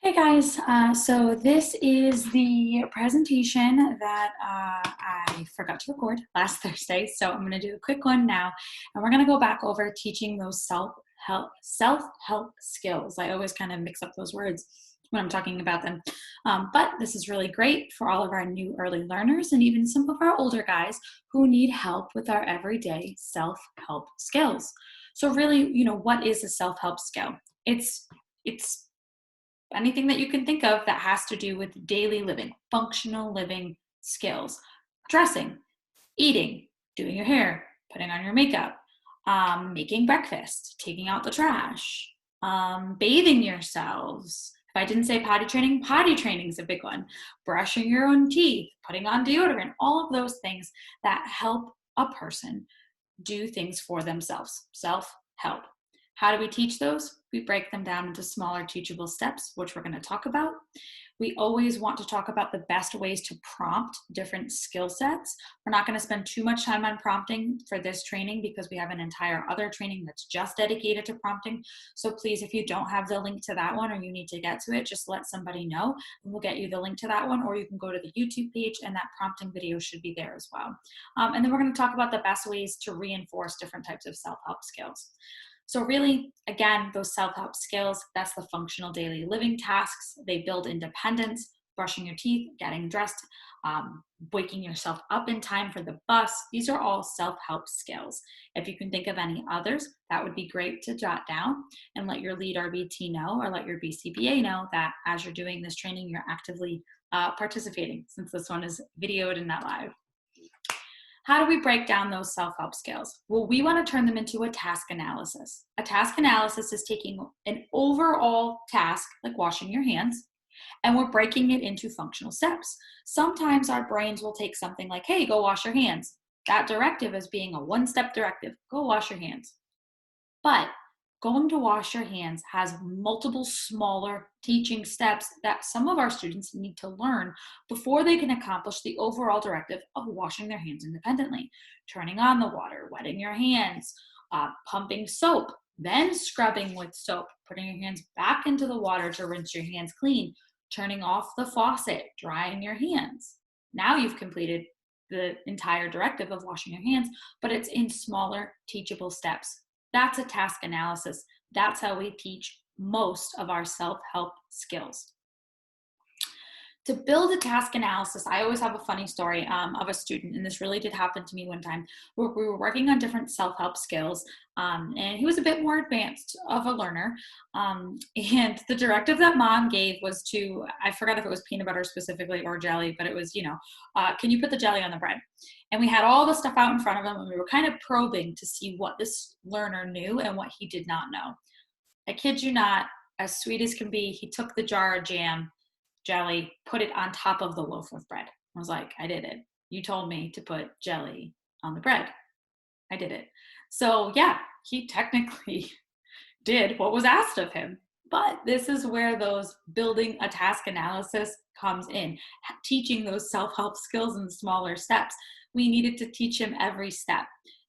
Hey guys, so this is the presentation that I forgot to record last Thursday, so I'm going to do a quick one now, and we're going to go back over teaching those self-help skills. I always kind of mix up those words when I'm talking about them, but this is really great for all of our new early learners and even some of our older guys who need help with our everyday self-help skills. So really, what is a self-help skill? It's anything that you can think of that has to do with daily living, functional living skills. Dressing, eating, doing your hair, putting on your makeup, making breakfast, taking out the trash, bathing yourselves. If I didn't say potty training is a big one. Brushing your own teeth, putting on deodorant, all of those things that help a person do things for themselves. Self-help. How do we teach those? We break them down into smaller teachable steps, which we're going to talk about. We always want to talk about the best ways to prompt different skill sets. We're not going to spend too much time on prompting for this training because we have an entire other training that's just dedicated to prompting. So please, if you don't have the link to that one or you need to get to it, just let somebody know and we'll get you the link to that one, or you can go to the YouTube page and that prompting video should be there as well. And then we're going to talk about the best ways to reinforce different types of self-help skills. So really, again, those self-help skills, that's the functional daily living tasks. They build independence, brushing your teeth, getting dressed, waking yourself up in time for the bus. These are all self-help skills. If you can think of any others, that would be great to jot down and let your lead RBT know or let your BCBA know that as you're doing this training, you're actively participating, since this one is videoed and not live. How do we break down those self-help skills? Well, we want to turn them into a task analysis. A task analysis is taking an overall task, like washing your hands, and we're breaking it into functional steps. Sometimes our brains will take something like, hey, go wash your hands. That directive as being a one-step directive, go wash your hands. But going to wash your hands has multiple smaller teaching steps that some of our students need to learn before they can accomplish the overall directive of washing their hands independently. Turning on the water, wetting your hands, pumping soap, then scrubbing with soap, putting your hands back into the water to rinse your hands clean, turning off the faucet, drying your hands. Now you've completed the entire directive of washing your hands, but it's in smaller teachable steps. That's a task analysis. That's how we teach most of our self-help skills. To build a task analysis, I always have a funny story of a student, and this really did happen to me one time. We were working on different self-help skills, and he was a bit more advanced of a learner. And the directive that mom gave was to, I forgot if it was peanut butter specifically or jelly, but it was, can you put the jelly on the bread? And we had all the stuff out in front of him, and we were kind of probing to see what this learner knew and what he did not know. I kid you not, as sweet as can be, he took the jar of jelly, put it on top of the loaf of bread. I was like, I did it. You told me to put jelly on the bread. I did it. So yeah, he technically did what was asked of him. But this is where those building a task analysis comes in, teaching those self-help skills in smaller steps. We needed to teach him every step.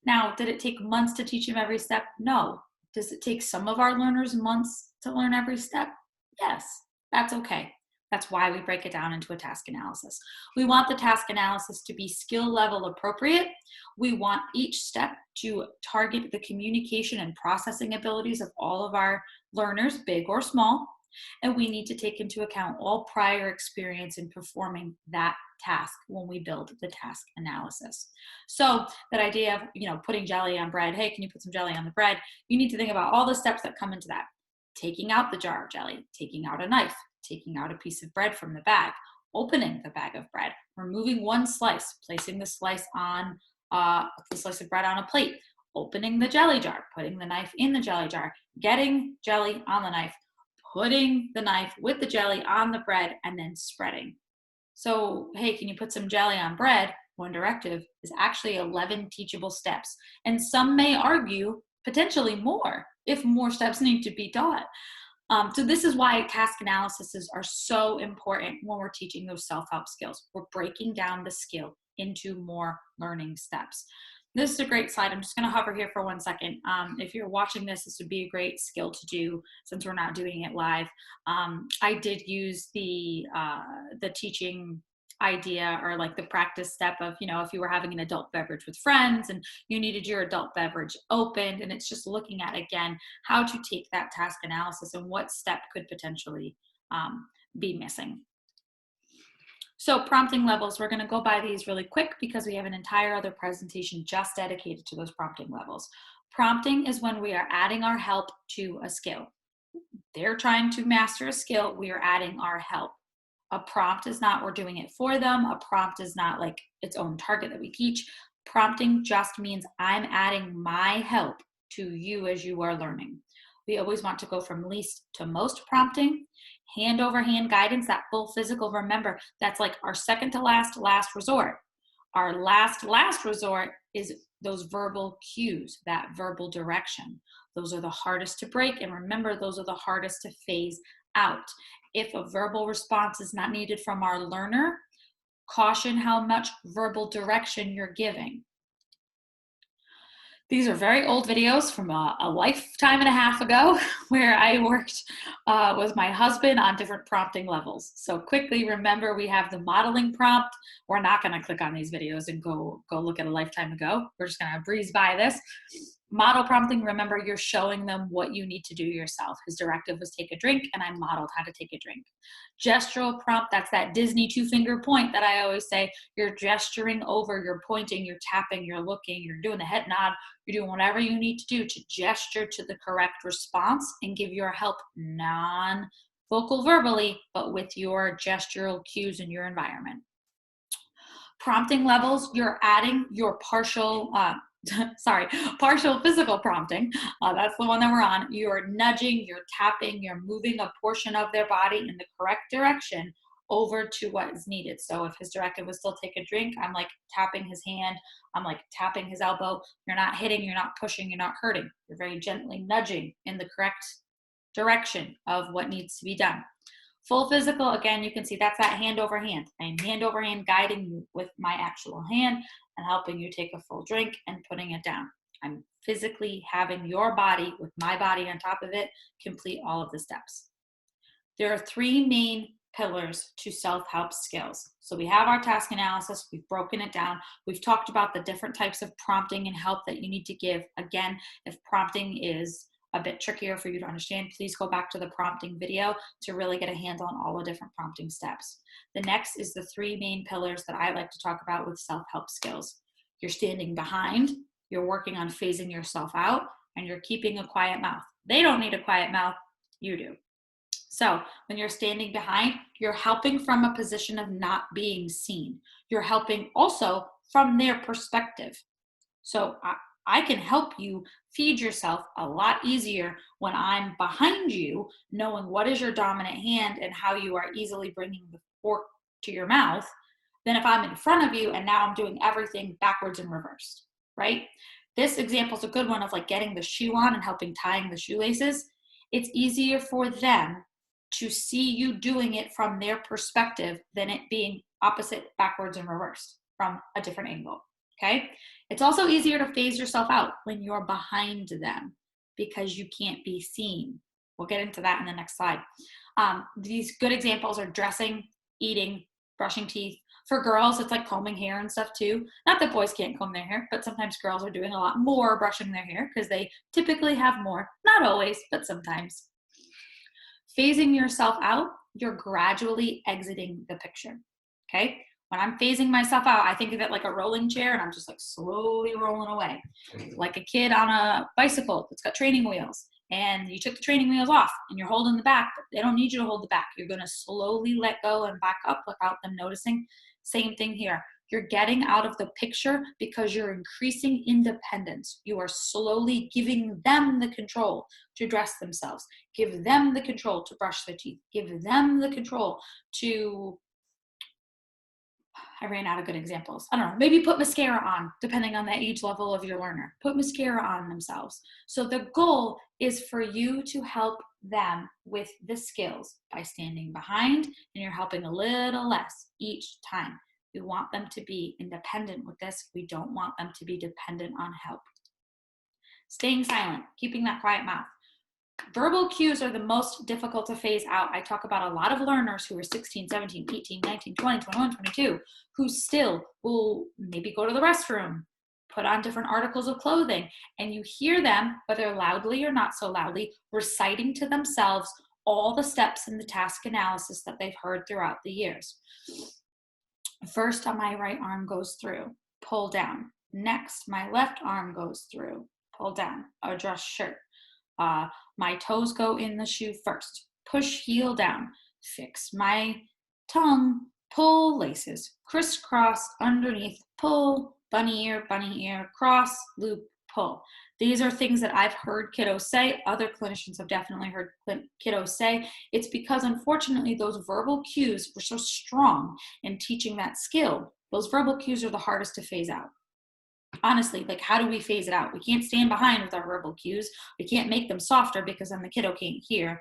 Now, did it take months to teach him every step? No. Does it take some of our learners months to learn every step? Yes, that's okay. That's why we break it down into a task analysis. We want the task analysis to be skill level appropriate. We want each step to target the communication and processing abilities of all of our learners, big or small. And we need to take into account all prior experience in performing that task when we build the task analysis. So that idea of, putting jelly on bread, hey, can you put some jelly on the bread? You need to think about all the steps that come into that. Taking out the jar of jelly, taking out a knife, taking out a piece of bread from the bag, opening the bag of bread, removing one slice, placing the slice of bread on a plate, opening the jelly jar, putting the knife in the jelly jar, getting jelly on the knife, putting the knife with the jelly on the bread, and then spreading. So, hey, can you put some jelly on bread? One directive is actually 11 teachable steps. And some may argue potentially more if more steps need to be taught. So this is why task analyses are so important when we're teaching those self-help skills. We're breaking down the skill into more learning steps. This is a great slide. I'm just going to hover here for 1 second. If you're watching this, this would be a great skill to do since we're not doing it live. I did use the teaching idea, or like the practice step of, if you were having an adult beverage with friends and you needed your adult beverage opened, and it's just looking at, again, how to take that task analysis and what step could potentially be missing. So prompting levels, we're going to go by these really quick because we have an entire other presentation just dedicated to those prompting levels. Prompting is when we are adding our help to a skill. They're trying to master a skill, we are adding our help. A prompt is not we're doing it for them. A prompt is not like its own target that we teach. Prompting just means I'm adding my help to you as you are learning. We always want to go from least to most prompting. Hand over hand guidance, that full physical, remember, that's like our second to last resort. Our last resort is those verbal cues, that verbal direction. Those are the hardest to break, and remember, those are the hardest to phase out. If a verbal response is not needed from our learner, caution how much verbal direction you're giving. These are very old videos from a lifetime and a half ago where I worked with my husband on different prompting levels. So quickly remember, we have the modeling prompt. We're not going to click on these videos and go look at a lifetime ago. We're just going to breeze by this. Model prompting, remember, you're showing them what you need to do yourself. His directive was take a drink, and I modeled how to take a drink. Gestural prompt, that's that Disney 2-finger point that I always say. You're gesturing over, you're pointing, you're tapping, you're looking, you're doing the head nod, you're doing whatever you need to do to gesture to the correct response and give your help non-vocal verbally, but with your gestural cues in your environment. Prompting levels, you're adding your partial physical prompting. That's the one that we're on. You're nudging, you're tapping, you're moving a portion of their body in the correct direction over to what is needed. So if his directive was still take a drink, I'm like tapping his hand, I'm like tapping his elbow. You're not hitting, you're not pushing, you're not hurting. You're very gently nudging in the correct direction of what needs to be done. Full physical, again, you can see that's that hand over hand. I'm hand over hand guiding you with my actual hand and helping you take a full drink and putting it down. I'm physically having your body with my body on top of it complete all of the steps. There are 3 main pillars to self-help skills. So we have our task analysis, we've broken it down, we've talked about the different types of prompting and help that you need to give. Again, if prompting is a bit trickier for you to understand, please go back to the prompting video to really get a handle on all the different prompting steps. The next is the 3 main pillars that I like to talk about with self-help skills. You're standing behind, you're working on phasing yourself out, and you're keeping a quiet mouth. They don't need a quiet mouth, you do. So when you're standing behind, you're helping from a position of not being seen. You're helping also from their perspective. So I can help you feed yourself a lot easier when I'm behind you, knowing what is your dominant hand and how you are easily bringing the fork to your mouth, than if I'm in front of you and now I'm doing everything backwards and reversed, right? This example is a good one of like getting the shoe on and helping tying the shoelaces. It's easier for them to see you doing it from their perspective than it being opposite, backwards, and reversed from a different angle, okay? It's also easier to phase yourself out when you're behind them because you can't be seen. We'll get into that in the next slide. These good examples are dressing, eating, brushing teeth. For girls, it's like combing hair and stuff too. Not that boys can't comb their hair, but sometimes girls are doing a lot more brushing their hair because they typically have more. Not always, but sometimes. Phasing yourself out, you're gradually exiting the picture, okay? When I'm phasing myself out, I think of it like a rolling chair and I'm just like slowly rolling away. Like a kid on a bicycle that's got training wheels and you took the training wheels off and you're holding the back, but they don't need you to hold the back. You're gonna slowly let go and back up without them noticing. Same thing here. You're getting out of the picture because you're increasing independence. You are slowly giving them the control to dress themselves. Give them the control to brush their teeth. Give them the control to, I ran out of good examples. I don't know, maybe put mascara on, depending on the age level of your learner. Put mascara on themselves. So the goal is for you to help them with the skills by standing behind, and you're helping a little less each time. We want them to be independent with this. We don't want them to be dependent on help. Staying silent, keeping that quiet mouth. Verbal cues are the most difficult to phase out. I talk about a lot of learners who are 16, 17, 18, 19, 20, 21, 22, who still will maybe go to the restroom, put on different articles of clothing, and you hear them, whether loudly or not so loudly, reciting to themselves all the steps in the task analysis that they've heard throughout the years. First, my right arm goes through, pull down. Next, my left arm goes through, pull down, adjust shirt. My toes go in the shoe first. Push heel down. Fix my tongue. Pull laces. Crisscross underneath. Pull. Bunny ear, cross, loop, pull. These are things that I've heard kiddos say. Other clinicians have definitely heard kiddos say. It's because, unfortunately, those verbal cues were so strong in teaching that skill. Those verbal cues are the hardest to phase out. Honestly, like, how do we phase it out? We can't stand behind with our verbal cues. We can't make them softer because then the kiddo can't hear.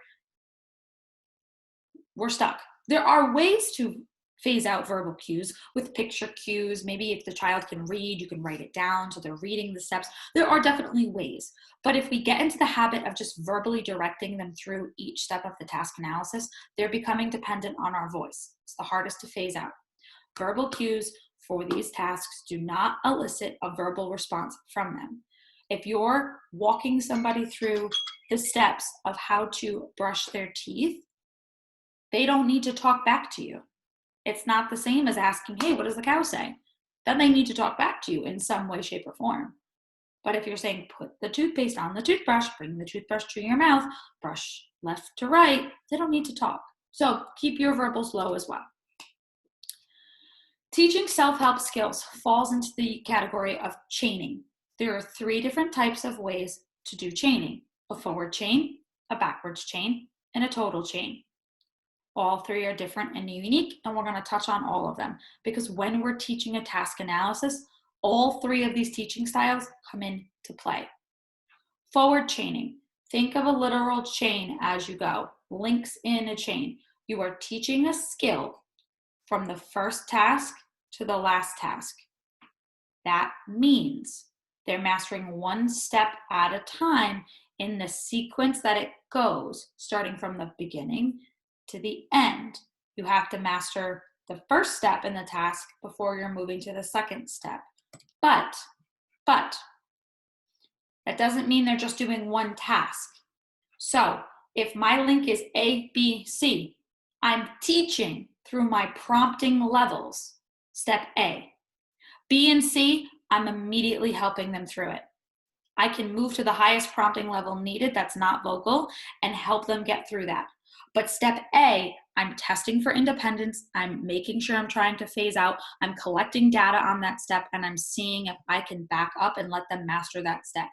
We're stuck. There are ways to phase out verbal cues with picture cues. Maybe if the child can read, you can write it down so they're reading the steps. There are definitely ways. But if we get into the habit of just verbally directing them through each step of the task analysis, they're becoming dependent on our voice. It's the hardest to phase out. Verbal cues for these tasks do not elicit a verbal response from them. If you're walking somebody through the steps of how to brush their teeth, they don't need to talk back to you. It's not the same as asking, hey, what does the cow say? Then they need to talk back to you in some way, shape, or form. But if you're saying, put the toothpaste on the toothbrush, bring the toothbrush to your mouth, brush left to right, they don't need to talk. So keep your verbals low as well. Teaching self-help skills falls into the category of chaining. There are 3 different types of ways to do chaining: a forward chain, a backwards chain, and a total chain. All 3 are different and unique, and we're going to touch on all of them because when we're teaching a task analysis, all 3 of these teaching styles come into play. Forward chaining. Think of a literal chain as you go. Links in a chain. You are teaching a skill from the first task to the last task. That means they're mastering one step at a time in the sequence that it goes, starting from the beginning to the end. You have to master the first step in the task before you're moving to the second step. But that doesn't mean they're just doing one task. So if my link is A, B, C, I'm teaching through my prompting levels, step A. B and C, I'm immediately helping them through it. I can move to the highest prompting level needed that's not vocal and help them get through that. But step A, I'm testing for independence. I'm making sure I'm trying to phase out. I'm collecting data on that step, and I'm seeing if I can back up and let them master that step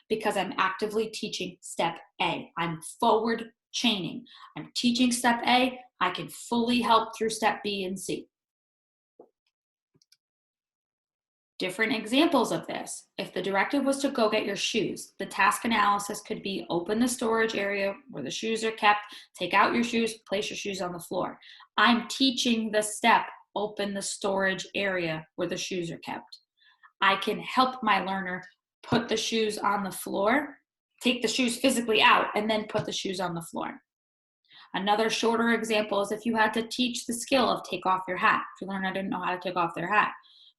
because I'm actively teaching step A. I'm forward chaining. I'm teaching step A. I can fully help through step B and C. Different examples of this. If the directive was to go get your shoes, the task analysis could be open the storage area where the shoes are kept, take out your shoes, place your shoes on the floor. I'm teaching the step, open the storage area where the shoes are kept. I can help my learner put the shoes on the floor, take the shoes physically out, and then put the shoes on the floor. Another shorter example is if you had to teach the skill of take off your hat. If your learner didn't know how to take off their hat.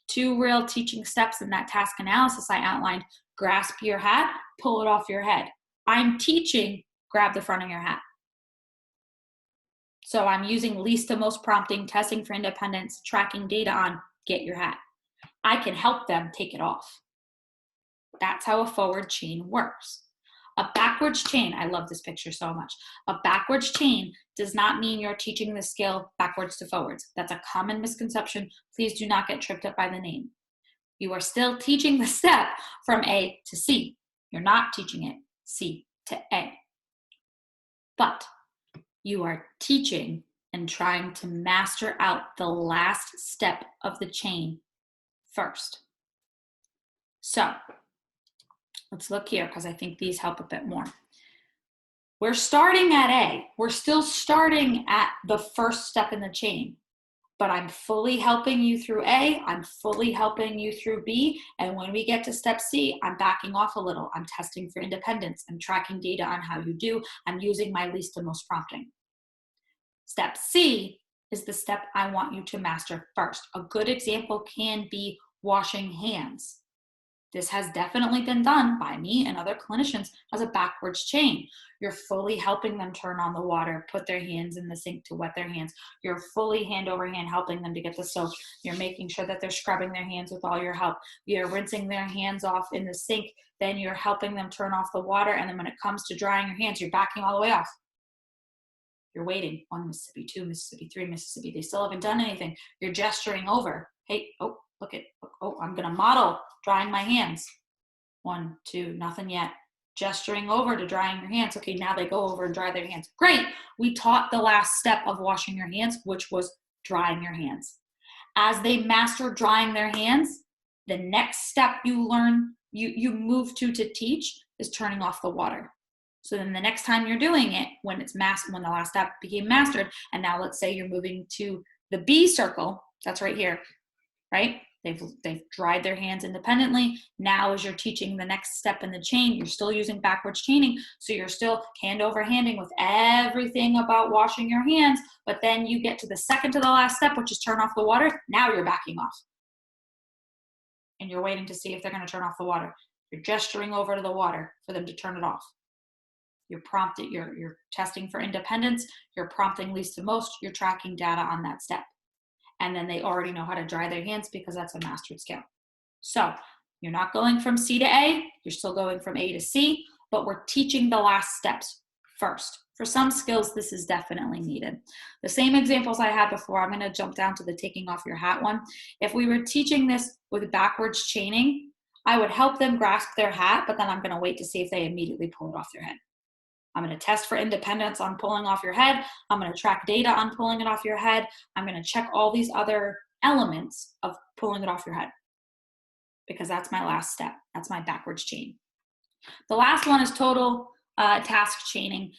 2 real teaching steps in that task analysis I outlined: grasp your hat, pull it off your head. I'm teaching grab the front of your hat. So I'm using least to most prompting, testing for independence, tracking data on get your hat. I can help them take it off. That's how a forward chain works. A backwards chain, I love this picture so much. A backwards chain does not mean you're teaching the skill backwards to forwards. That's a common misconception. Please do not get tripped up by the name. You are still teaching the step from A to C. You're not teaching it C to A. But you are teaching and trying to master out the last step of the chain first. So let's look here because I think these help a bit more. We're starting at A. We're still starting at the first step in the chain. but I'm fully helping you through A, I'm fully helping you through B, and when we get to step C, I'm backing off a little. I'm testing for independence. I'm tracking data on how you do. I'm using my least and most prompting. Step C is the step I want you to master first. A good example can be washing hands. This has definitely been done by me and other clinicians as a backwards chain. You're fully helping them turn on the water, put their hands in the sink to wet their hands. You're fully hand over hand helping them to get the soap. You're making sure that they're scrubbing their hands with all your help. You're rinsing their hands off in the sink. Then you're helping them turn off the water. And then when it comes to drying your hands, you're backing all the way off. You're waiting. 1 Mississippi, 2 Mississippi, 3 Mississippi. They still haven't done anything. You're gesturing over. Hey, oh, look, oh, I'm going to model drying my hands. 1, 2, nothing yet. Gesturing over to drying your hands. Okay, now they go over and dry their hands. Great. We taught the last step of washing your hands, which was drying your hands. As they master drying their hands, the next step you learn, you move to teach is turning off the water. So then the next time you're doing it, when the last step became mastered, and now let's say you're moving to the B circle, that's right here, right? They've dried their hands independently. Now as you're teaching the next step in the chain, you're still using backwards chaining. So you're still hand over handing with everything about washing your hands, but then you get to the second to the last step, which is turn off the water. Now you're backing off. And you're waiting to see if they're going to turn off the water. You're gesturing over to the water for them to turn it off. You're testing for independence. You're prompting least to most. You're tracking data on that step. And then they already know how to dry their hands because that's a mastered skill. So you're not going from C to A, you're still going from A to C, but we're teaching the last steps first. For some skills, this is definitely needed. The same examples I had before, I'm gonna jump down to the taking off your hat one. If we were teaching this with backwards chaining, I would help them grasp their hat, but then I'm gonna wait to see if they immediately pull it off their head. I'm going to test for independence on pulling off your head. I'm going to track data on pulling it off your head. I'm going to check all these other elements of pulling it off your head because that's my last step. That's my backwards chain. The last one is total task chaining.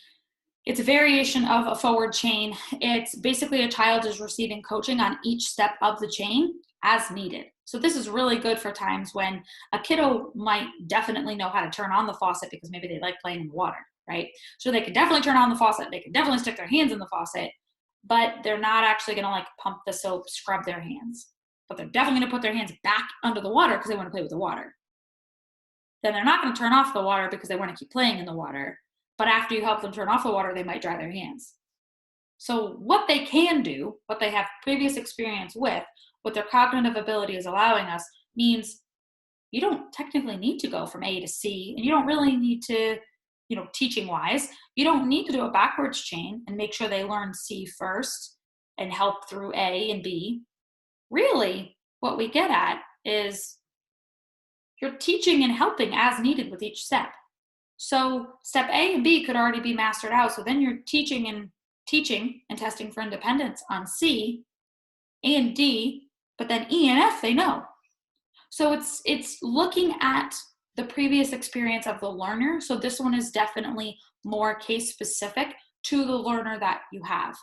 It's a variation of a forward chain. It's basically a child is receiving coaching on each step of the chain as needed. So this is really good for times when a kiddo might definitely know how to turn on the faucet because maybe they like playing in the water. Right? So they can definitely turn on the faucet. They can definitely stick their hands in the faucet, but they're not actually going to like pump the soap, scrub their hands. But they're definitely going to put their hands back under the water because they want to play with the water. Then they're not going to turn off the water because they want to keep playing in the water. But after you help them turn off the water, they might dry their hands. So what they can do, what they have previous experience with, what their cognitive ability is allowing us means you don't technically need to go from A to C, and you don't really need to, teaching wise, you don't need to do a backwards chain and make sure they learn C first and help through A and B. Really, what we get at is you're teaching and helping as needed with each step. So step A and B could already be mastered out. So then you're teaching and testing for independence on C and D, but then E and F, they know. So it's looking at the previous experience of the learner. So this one is definitely more case specific to the learner that you have.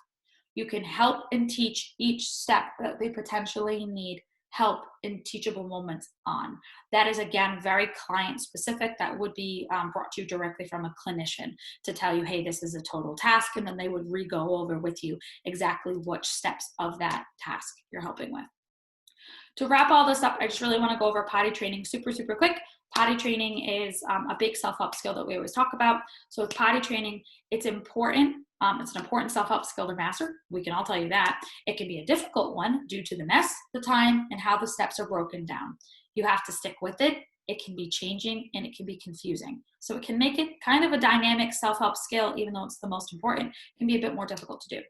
You can help and teach each step that they potentially need help in teachable moments on. That is, again, very client specific. That would be brought to you directly from a clinician to tell you, hey, this is a total task, and then they would re-go over with you exactly which steps of that task you're helping with. To wrap all this up, I just really want to go over potty training super, super quick. Potty training is a big self-help skill that we always talk about. So with potty training, it's important. It's an important self-help skill to master. We can all tell you that. It can be a difficult one due to the mess, the time, and how the steps are broken down. You have to stick with it. It can be changing and it can be confusing. So it can make it kind of a dynamic self-help skill, even though it's the most important, it can be a bit more difficult to do.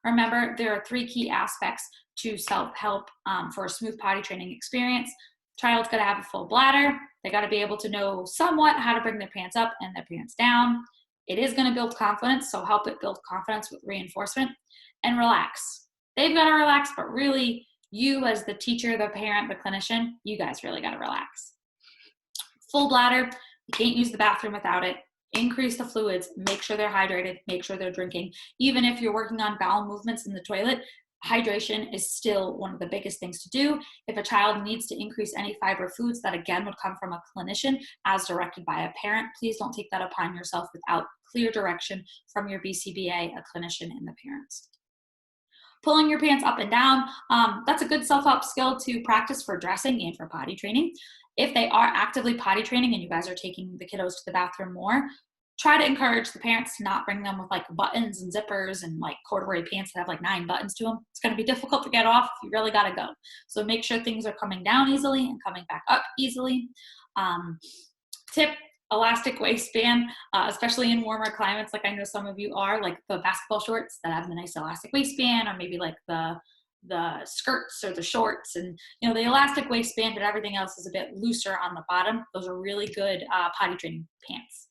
Remember, there are 3 key aspects to self-help for a smooth potty training experience. Child's got to have a full bladder. They got to be able to know somewhat how to bring their pants up and their pants down. It is going to build confidence, so help it build confidence with reinforcement. And relax. They've got to relax, but really, you as the teacher, the parent, the clinician, you guys really got to relax. Full bladder, you can't use the bathroom without it. Increase the fluids, make sure they're hydrated, make sure they're drinking. Even if you're working on bowel movements in the toilet, hydration is still one of the biggest things to do. If a child needs to increase any fiber foods, that again would come from a clinician as directed by a parent. Please don't take that upon yourself without clear direction from your BCBA, a clinician, and the parents. Pulling your pants up and down, that's a good self-help skill to practice for dressing and for potty training. If they are actively potty training and you guys are taking the kiddos to the bathroom more, try to encourage the parents to not bring them with like buttons and zippers and like corduroy pants that have like 9 buttons to them. It's going to be difficult to get off if you really got to go. So make sure things are coming down easily and coming back up easily. Tip, elastic waistband, especially in warmer climates like I know some of you are, like the basketball shorts that have the nice elastic waistband, or maybe like the skirts or the shorts, and you know, the elastic waistband and everything else is a bit looser on the bottom. Those are really good potty training pants.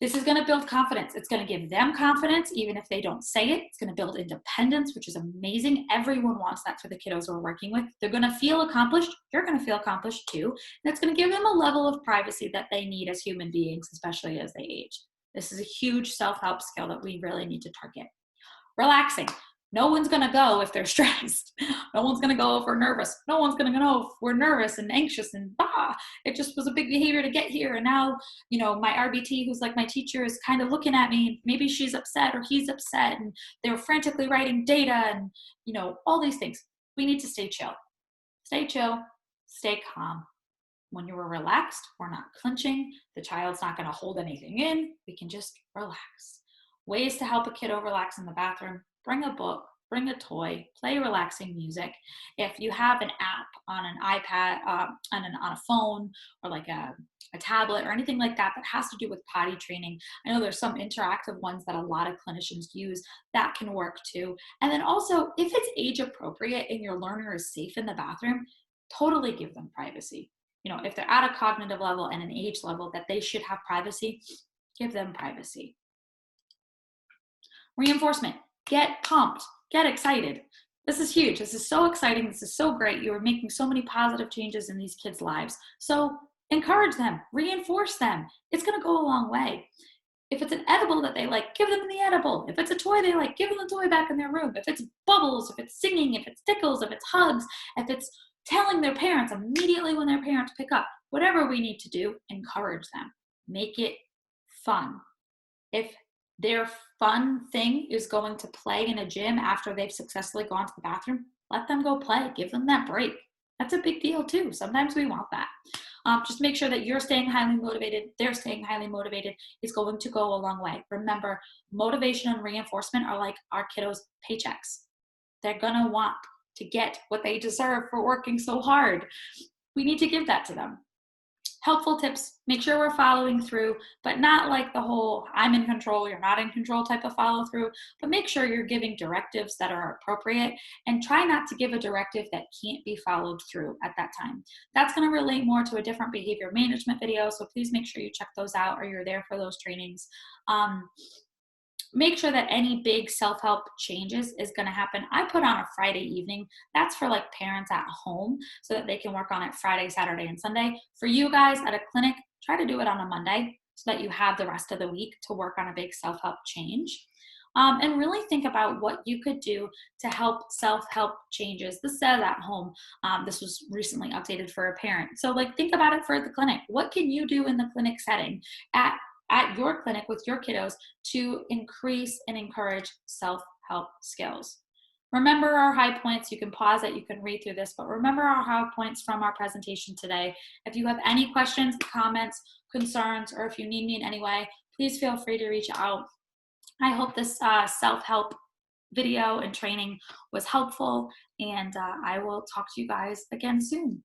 This is going to build confidence. It's going to give them confidence, even if they don't say it. It's going to build independence, which is amazing. Everyone wants that for the kiddos we're working with. They're going to feel accomplished. You're going to feel accomplished too. And it's going to give them a level of privacy that they need as human beings, especially as they age. This is a huge self-help skill that we really need to target. Relaxing. No one's going to go if they're stressed. No one's going to go if we're nervous. No one's going to know if we're nervous and anxious and it just was a big behavior to get here. And now, you know, my RBT, who's like my teacher, is kind of looking at me. Maybe she's upset or he's upset, and they're frantically writing data and, you know, all these things. We need to stay chill. Stay chill. Stay calm. When you're relaxed, we're not clenching. The child's not going to hold anything in. We can just relax. Ways to help a kiddo relax in the bathroom. Bring a book, bring a toy, play relaxing music. If you have an app on an iPad, on a phone, or like a tablet or anything like that that has to do with potty training, I know there's some interactive ones that a lot of clinicians use that can work too. And then also, if it's age appropriate and your learner is safe in the bathroom, totally give them privacy. You know, if they're at a cognitive level and an age level that they should have privacy, give them privacy. Reinforcement. Get pumped, get excited. This is huge. This is so exciting. This is so great. You are making so many positive changes in these kids' lives. So encourage them, reinforce them. It's going to go a long way. If it's an edible that they like, give them the edible. If it's a toy they like, give them the toy back in their room. If it's bubbles, if it's singing, if it's tickles, if it's hugs, if it's telling their parents immediately when their parents pick up, whatever we need to do, encourage them. Make it fun. If their fun thing is going to play in a gym after they've successfully gone to the bathroom, let them go play. Give them that break. That's a big deal too. Sometimes we want that. Just make sure that you're staying highly motivated, they're staying highly motivated is going to go a long way. Remember, motivation and reinforcement are like our kiddos' paychecks. They're gonna want to get what they deserve for working so hard. We need to give that to them. Helpful tips, make sure we're following through, but not like the whole I'm in control, you're not in control type of follow through, but make sure you're giving directives that are appropriate, and try not to give a directive that can't be followed through at that time. That's going to relate more to a different behavior management video, so please make sure you check those out or you're there for those trainings. Make sure that any big self-help changes is going to happen. I put on a Friday evening. That's for like parents at home so that they can work on it Friday, Saturday, and Sunday. For you guys at a clinic, try to do it on a Monday so that you have the rest of the week to work on a big self-help change. And really think about what you could do to help self-help changes. This says at home. This was recently updated for a parent. So like think about it for the clinic. What can you do in the clinic setting at your clinic with your kiddos to increase and encourage self-help skills? Remember our high points. You can pause it, you can read through this, but remember our high points from our presentation today. If you have any questions, comments, concerns, or if you need me in any way, please feel free to reach out. I hope this self-help video and training was helpful, and I will talk to you guys again soon.